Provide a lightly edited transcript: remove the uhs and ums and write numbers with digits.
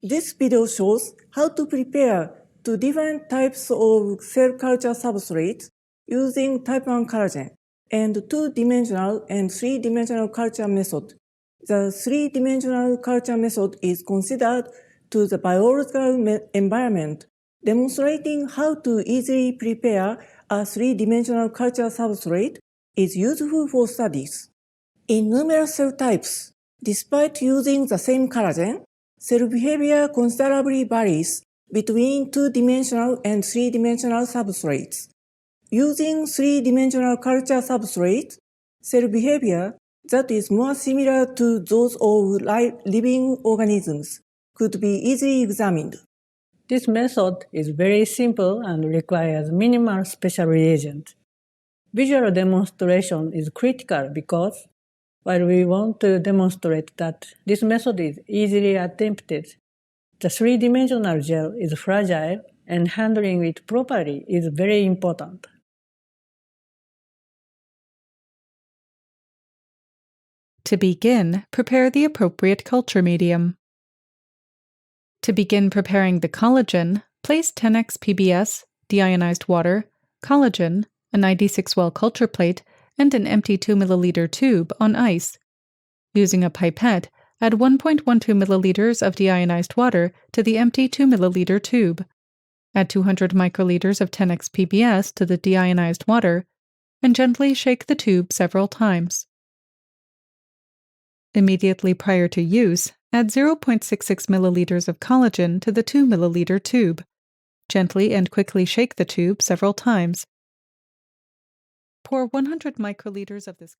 This video shows how to prepare two different types of cell culture substrates using type 1 collagen and two-dimensional and three-dimensional culture method. The three-dimensional culture method is considered to the biological environment, demonstrating how to easily prepare a three-dimensional culture substrate is useful for studies. In numerous cell types, despite using the same collagen, cell behavior considerably varies between two-dimensional and three-dimensional substrates. Using three-dimensional culture substrates, cell behavior that is more similar to those of living organisms could be easily examined. This method is very simple and requires minimal special reagent. Visual demonstration is critical because, while we want to demonstrate that this method is easily attempted, the three-dimensional gel is fragile and handling it properly is very important. To begin, prepare the appropriate culture medium. To begin preparing the collagen, place 10x PBS, deionized water, collagen, a 96-well culture plate, and an empty 2 ml tube on ice. Using a pipette, add 1.12 milliliters of deionized water to the empty 2 ml tube. Add 200 microliters of 10x PBS to the deionized water, and gently shake the tube several times. Immediately prior to use, add 0.66 milliliters of collagen to the 2 ml tube. Gently and quickly shake the tube several times. Pour 100 microliters of this